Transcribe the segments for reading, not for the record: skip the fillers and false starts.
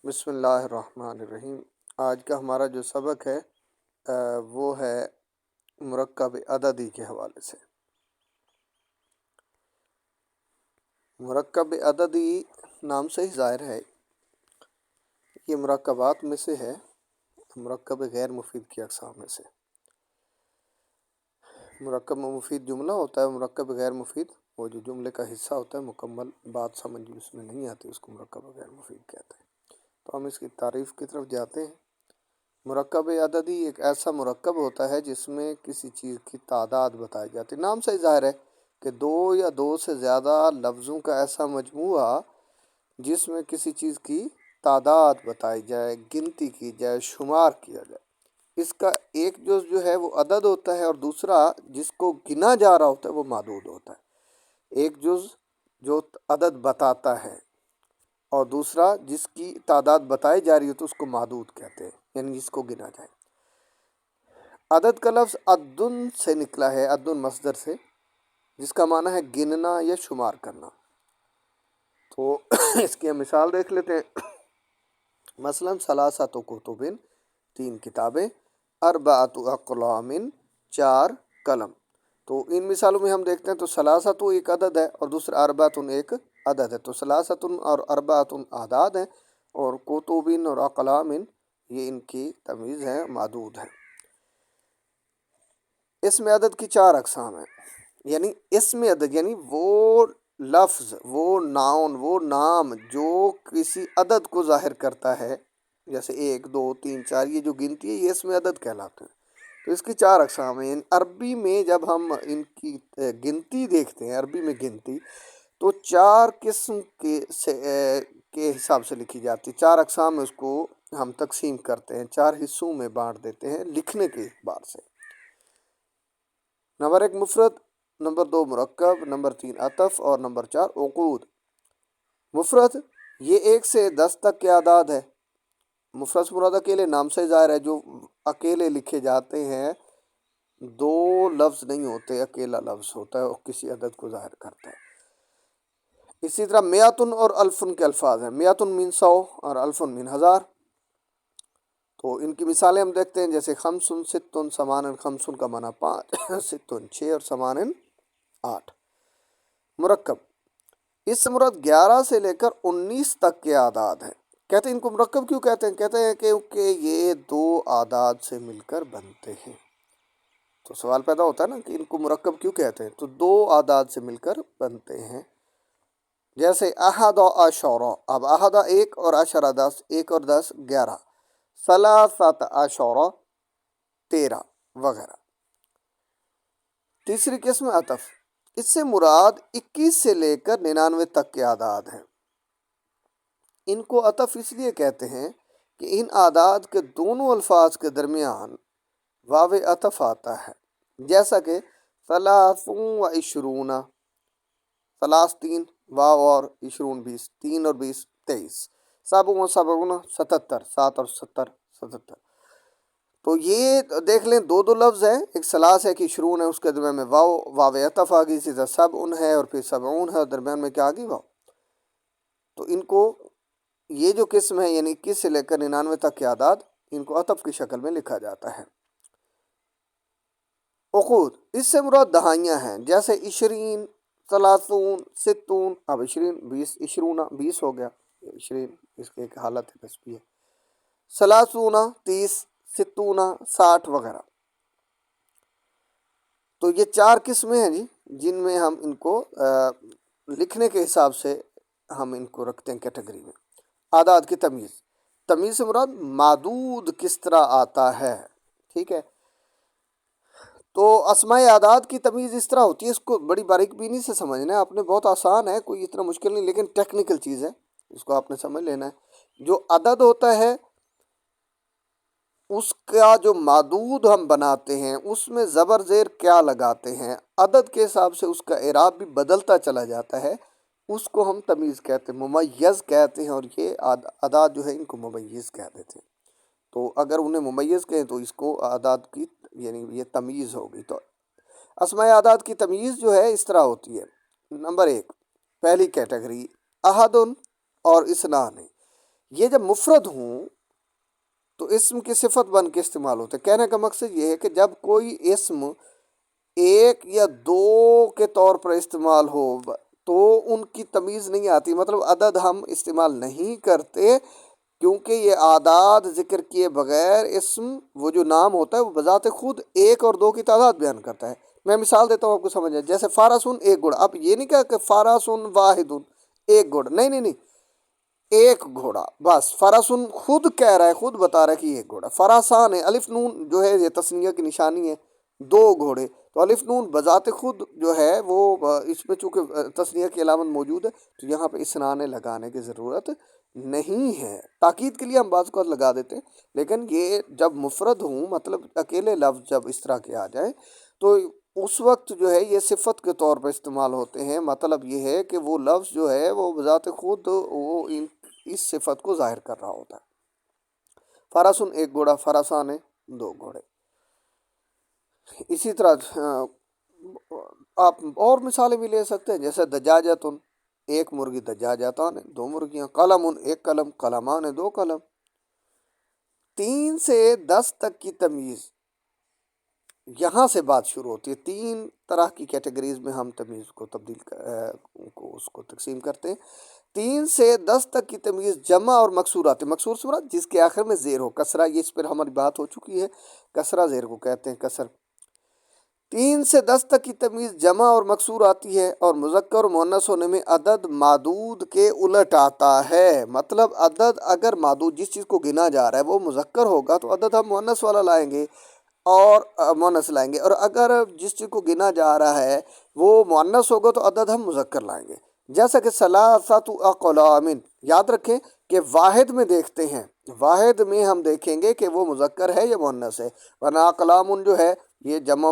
بسم اللہ الرحمن الرحیم۔ آج کا ہمارا جو سبق ہے وہ ہے مرکب عددی کے حوالے سے۔ مرکب عددی نام سے ہی ظاہر ہے یہ مرکبات میں سے ہے، مرکب غیر مفید کی اقسام میں سے۔ مرکب مفید جملہ ہوتا ہے، مرکب غیر مفید وہ جو جملے کا حصہ ہوتا ہے، مکمل بات سمجھ اس میں نہیں آتی، اس کو مرکب غیر مفید کہتے ہیں۔ تو ہم اس کی تعریف کی طرف جاتے ہیں۔ مرکب عددی ایک ایسا مرکب ہوتا ہے جس میں کسی چیز کی تعداد بتائی جاتی ہے۔ نام سے ہی ظاہر ہے کہ دو یا دو سے زیادہ لفظوں کا ایسا مجموعہ جس میں کسی چیز کی تعداد بتائی جائے، گنتی کی جائے، شمار کیا جائے۔ اس کا ایک جز جو ہے وہ عدد ہوتا ہے، اور دوسرا جس کو گنا جا رہا ہوتا ہے وہ معدود ہوتا ہے۔ ایک جز جو عدد بتاتا ہے اور دوسرا جس کی تعداد بتائی جا رہی ہے تو اس کو معدود کہتے ہیں، یعنی جس کو گنا جائے۔ عدد کا لفظ عدن سے نکلا ہے، عدن مصدر سے، جس کا معنی ہے گننا یا شمار کرنا۔ تو اس کی ہم مثال دیکھ لیتے ہیں۔ مثلا ثلاثۃ کتب، 3 کتابیں، اربعۃ اقلام، 4 قلم۔ تو ان مثالوں میں ہم دیکھتے ہیں تو ثلاثۃ ایک عدد ہے اور دوسرا اربعۃ ایک عدد ہے۔ تو ثلاثۃ اور اربعۃ اعداد ہیں، اور کتب اور اقلام یہ ان کی تمیز ہے، معدود ہے۔ اسم عدد کی 4 اقسام ہیں، یعنی اسم عدد یعنی وہ لفظ، وہ ناؤن، وہ نام جو کسی عدد کو ظاہر کرتا ہے، جیسے 1 2 3 4 یہ جو گنتی ہے یہ اسم عدد کہلاتے ہیں۔ تو اس کی 4 اقسام ہیں۔ یعنی عربی میں جب ہم ان کی گنتی دیکھتے ہیں، عربی میں گنتی تو 4 قسم کے حساب سے لکھی جاتی ہے۔ 4 اقسام میں اس کو ہم تقسیم کرتے ہیں، 4 حصوں میں بانٹ دیتے ہیں لکھنے کے اعتبار سے۔ نمبر 1 مفرد، نمبر 2 مرکب، نمبر 3 عطف، اور نمبر 4 عقود۔ مفرد یہ 1 سے 10 تک کے اعداد ہے۔ مفرد سے مراد اکیلے، نام سے ظاہر ہے، جو اکیلے لکھے جاتے ہیں، 2 لفظ نہیں ہوتے، اکیلا لفظ ہوتا ہے اور کسی عدد کو ظاہر کرتا ہے۔ اسی طرح میاتن اور الفن کے الفاظ ہیں۔ میاتن مین 100 اور الفن مین 1000۔ تو ان کی مثالیں ہم دیکھتے ہیں، جیسے خمسن ستن سمانن، خمسن کا معنی 5، ستن 6 اور سمانن 8۔ مرکب اس سے مراد 11 سے لے کر 19 تک کے اعداد ہیں۔ کہتے ہیں ان کو مرکب کیوں کہتے ہیں؟ کہتے ہیں کہ یہ 2 اعداد سے مل کر بنتے ہیں۔ تو سوال پیدا ہوتا ہے نا کہ ان کو مرکب کیوں کہتے ہیں؟ تو 2 اعداد سے مل کر بنتے ہیں۔ جیسے احد و عشرہ، اب احد 1 اور عشرہ 10، 1 اور 10 11، ثلاثۃ عشرہ 13 وغیرہ۔ تیسری قسم عطف، اس سے مراد 21 سے لے کر 99 تک کے اعداد ہیں۔ ان کو عطف اس لیے کہتے ہیں کہ ان اعداد کے دونوں الفاظ کے درمیان واو عطف آتا ہے، جیسا کہ ثلاثون و عشرون، ثلاث 3، واو اور عشرون 20، 3 اور 20 23، سبعون و سبعون 77، 7 اور 70 77۔ تو یہ دیکھ لیں 2 لفظ ہیں، ایک ثلاث ہے کہ عشرون ہے، اس کے درمیان میں واو عطف آ گئی، سیدھا سبعون ہے اور پھر سبعون ہے اور درمیان میں کیا آ گئی؟ واو۔ تو ان کو یہ جو قسم ہے، یعنی 21 سے لے کر 99 تک کے اعداد، ان کو عطف کی شکل میں لکھا جاتا ہے۔ عقود اس سے مراد دہائیاں ہیں، جیسے 20، 30، 60، اب 20 20 عشرون 20 ہو گیا، 20 اس کی ایک حالت نسبی ہے، 30، 30، 60، 60 وغیرہ۔ تو یہ 4 قسمیں ہیں جی، جن میں ہم ان کو لکھنے کے حساب سے ہم ان کو رکھتے ہیں کیٹیگری میں۔ اعداد کی تمیز، تمیز سے مراد معدود کس طرح آتا ہے، ٹھیک ہے۔ تو اسماء اعداد کی تمیز اس طرح ہوتی ہے، اس کو بڑی باریک بینی سے سمجھنا ہے آپ نے، بہت آسان ہے، کوئی اتنا مشکل نہیں، لیکن ٹیکنیکل چیز ہے، اس کو آپ نے سمجھ لینا ہے۔ جو عدد ہوتا ہے اس کا جو معدود ہم بناتے ہیں اس میں زبر زیر کیا لگاتے ہیں، عدد کے حساب سے اس کا اعراب بھی بدلتا چلا جاتا ہے، اس کو ہم تمیز کہتے ہیں، ممیز کہتے ہیں، اور یہ اعداد جو ہے ان کو ممیز کہہ دیتے ہیں۔ تو اگر انہیں ممیز کہیں تو اس کو اعداد کی یعنی یہ تمیز ہوگی۔ تو اسماء اعداد کی تمیز جو ہے اس طرح ہوتی ہے۔ نمبر 1 پہلی کیٹیگری احد اور اثنان، یہ جب مفرد ہوں تو اسم کی صفت بن کے استعمال ہوتے ہیں۔ کہنے کا مقصد یہ ہے کہ جب کوئی اسم ایک یا دو کے طور پر استعمال ہو تو ان کی تمیز نہیں آتی، مطلب عدد ہم استعمال نہیں کرتے، کیونکہ یہ اعداد ذکر کیے بغیر اسم وہ جو نام ہوتا ہے وہ بذات خود ایک اور دو کی تعداد بیان کرتا ہے۔ میں مثال دیتا ہوں آپ کو سمجھ جائے، جیسے فارسن ایک گھوڑا، اب یہ نہیں کہا کہ فارسن واحد ایک گھوڑا، نہیں نہیں نہیں، ایک گھوڑا بس، فرسن خود کہہ رہا ہے، خود بتا رہا ہے کہ ایک گھوڑا۔ فراسان ہے، الف نون جو ہے یہ تثنیہ کی نشانی ہے، دو گھوڑے، تو الف نون بذات خود جو ہے وہ اس میں چونکہ تثنیہ کی علامت موجود ہے تو یہاں پہ اسنانے لگانے کی ضرورت نہیں ہے۔ تاکید کے لیے ہم بعض اوقات لگا دیتے ہیں، لیکن یہ جب مفرد ہوں، مطلب اکیلے لفظ جب اس طرح کے آ جائیں تو اس وقت جو ہے یہ صفت کے طور پر استعمال ہوتے ہیں۔ مطلب یہ ہے کہ وہ لفظ جو ہے وہ بذات خود وہ اس صفت کو ظاہر کر رہا ہوتا ہے۔ فرسن ایک گھوڑا، فرسان دو گھوڑے۔ اسی طرح آپ اور مثالیں بھی لے سکتے ہیں، جیسے دجاجتن ایک مرغی، دجاجتان دو مرغیاں، قلم ایک قلم، قلمان دو قلم۔ 3 سے 10 تک کی تمیز، یہاں سے بات شروع ہوتی ہے۔ 3 طرح کی کیٹیگریز میں ہم تمیز کو اس کو تقسیم کرتے ہیں۔ 3 سے 10 تک کی تمیز جمع اور مکسور آتی ہے۔ مکسور صورت جس کے آخر میں زیر ہو، کسرہ، یہ اس پر ہماری بات ہو چکی ہے، کسرہ زیر کو کہتے ہیں کسر۔ 3 سے 10 تک کی تمیز جمع اور مکسور آتی ہے، اور مذکر اور مؤنث ہونے میں عدد معدود کے الٹ آتا ہے۔ مطلب عدد اگر معدود جس چیز کو گنا جا رہا ہے وہ مذکر ہوگا تو عدد ہم مؤنث والا لائیں گے اور مؤنث لائیں گے، اور اگر جس چیز کو گنا جا رہا ہے وہ مؤنث ہوگا تو عدد ہم مذکر لائیں گے۔ جیسا کہ ثلاثۃ اقلام، یاد رکھیں کہ واحد میں دیکھتے ہیں، واحد میں ہم دیکھیں گے کہ وہ مذکر ہے یا مؤنث ہے، ورنہ اقلام جو ہے یہ جمع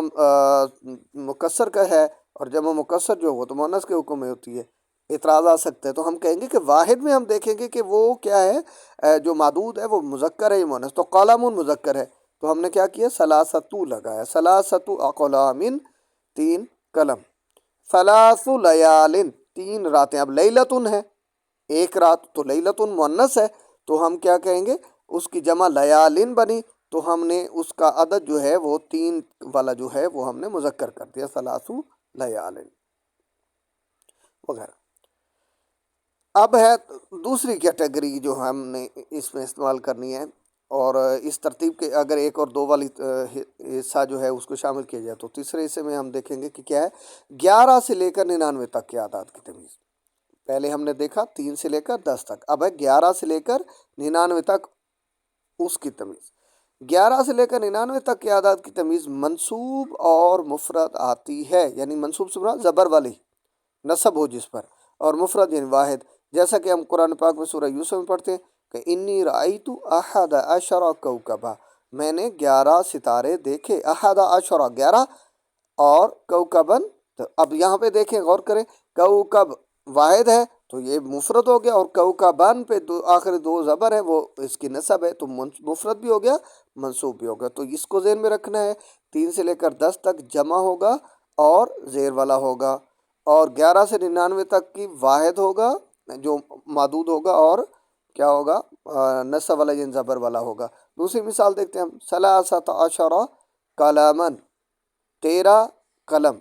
مکسر کا ہے، اور جمع مکسر جو وہ تو مؤنث کے حکم میں ہوتی ہے۔ اعتراض آ سکتے ہیں تو ہم کہیں گے کہ واحد میں ہم دیکھیں گے کہ وہ کیا ہے، جو معدود ہے وہ مذکر ہے یا مؤنث، تو قلم مذکر ہے تو ہم نے کیا کیا، ثلاثۃ لگایا، ثلاثۃ اقلام 3 قلم، ثلاث لیال 3 راتیں، اب لیلتن ہے ایک رات تو لیلتن مؤنث ہے تو ہم کیا کہیں گے، اس کی جمع لیالن بنی تو ہم نے اس کا عدد جو ہے وہ 3 والا جو ہے وہ ہم نے مذکر کر دیا، ثلاث لیالن وغیرہ۔ اب ہے دوسری کیٹیگری جو ہم نے اس میں استعمال کرنی ہے، اور اس ترتیب کے اگر 1 اور 2 والی حصہ جو ہے اس کو شامل کیا جائے تو تیسرے حصے میں ہم دیکھیں گے کہ کیا ہے، 11 سے لے کر 99 تک کے اعداد کی تمیز۔ پہلے ہم نے دیکھا 3 سے لے کر 10 تک، اب ہے 11 سے لے کر 99 تک اس کی تمیز۔ 11 سے لے کر 99 تک کے اعداد کی تمیز منصوب اور مفرد آتی ہے، یعنی منصوب سے مراد زبر والی نصب ہو جس پر، اور مفرد یعنی واحد، جیسا کہ ہم قرآن پاک میں سورہ یوسف میں پڑھتے ہیں کہ انی رأیت احد عشر کوکبا، میں نے 11 ستارے دیکھے، احد عشر 11 اور کوکبن، تو اب یہاں پہ دیکھیں غور کریں، کوکب واحد ہے تو یہ مفرد ہو گیا، اور کوکبان پہ آخری 2 زبر ہیں وہ اس کی نصب ہے تو مفرد بھی ہو گیا منصوب بھی ہو گیا۔ تو اس کو ذہن میں رکھنا ہے، 3 سے لے کر 10 تک جمع ہوگا اور زیر والا ہوگا، اور 11 سے 99 تک کی واحد ہوگا جو معدود ہوگا، اور کیا ہوگا، نصب والا یعنی زبر والا ہوگا۔ دوسری مثال دیکھتے ہیں ہم، ثلاثۃ عشر قلمن 13 قلم،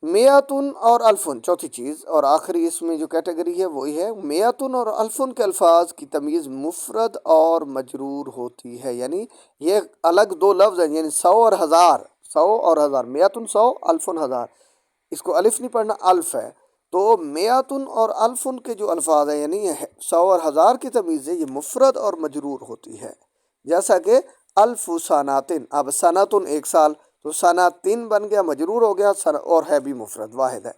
میاتن اور الفن چوتھی چیز اور آخری اس میں جو کیٹیگری ہے وہی ہے، میاتن اور الفن کے الفاظ کی تمیز مفرد اور مجرور ہوتی ہے، یعنی یہ الگ 2 لفظ ہیں، یعنی 100 اور 1000، 100 اور 1000، میاتن 100، الفن 1000، اس کو الف نہیں پڑھنا الف ہے، تو میاتن اور الفن کے جو الفاظ ہیں یعنی 100 اور 1000 کی تمیز ہے، یہ مفرد اور مجرور ہوتی ہے، جیسا کہ الف سناتن، اب سناتن 1 سال تو سناتن بن گیا، مجرور ہو گیا، اور ہے بھی مفرد واحد ہے،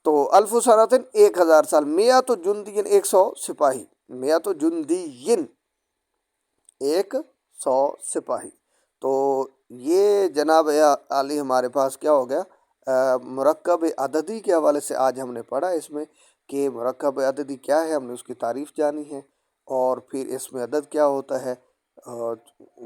تو الف سناتن 1000 سال، میات جندین 100 سپاہی، میات جندین 100 سپاہی، تو یہ جناب عالی ہمارے پاس کیا ہو گیا، مرکب عددی کے حوالے سے آج ہم نے پڑھا اس میں کہ مرکب عددی کیا ہے، ہم نے اس کی تعریف جانی ہے، اور پھر اس میں عدد کیا ہوتا ہے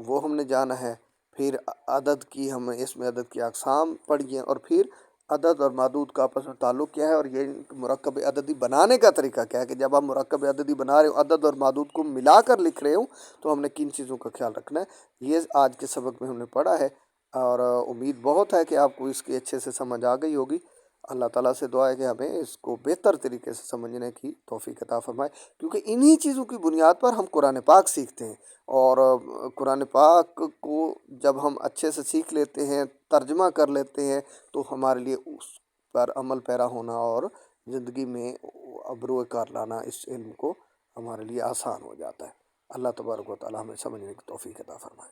وہ ہم نے جانا ہے، پھر عدد کی ہم نے اس میں عدد کی اقسام پڑھی ہیں، اور پھر عدد اور معدود کا آپس میں تعلق کیا ہے، اور یہ مرکب عددی بنانے کا طریقہ کیا ہے کہ جب آپ مرکب عددی بنا رہے ہو، عدد اور معدود کو ملا کر لکھ رہے ہوں، تو ہم نے کن چیزوں کا خیال رکھنا ہے، یہ آج کے سبق میں ہم نے پڑھا ہے، اور امید بہت ہے کہ آپ کو اس کی اچھے سے سمجھ آ گئی ہوگی۔ اللہ تعالیٰ سے دعا ہے کہ ہمیں اس کو بہتر طریقے سے سمجھنے کی توفیق عطا فرمائے، کیونکہ انہی چیزوں کی بنیاد پر ہم قرآن پاک سیکھتے ہیں، اور قرآن پاک کو جب ہم اچھے سے سیکھ لیتے ہیں، ترجمہ کر لیتے ہیں، تو ہمارے لیے اس پر عمل پیرا ہونا اور زندگی میں ابرو کار لانا اس علم کو ہمارے لیے آسان ہو جاتا ہے۔ اللہ تبارک و تعالیٰ ہمیں سمجھنے کی توفیق عطا فرمائے۔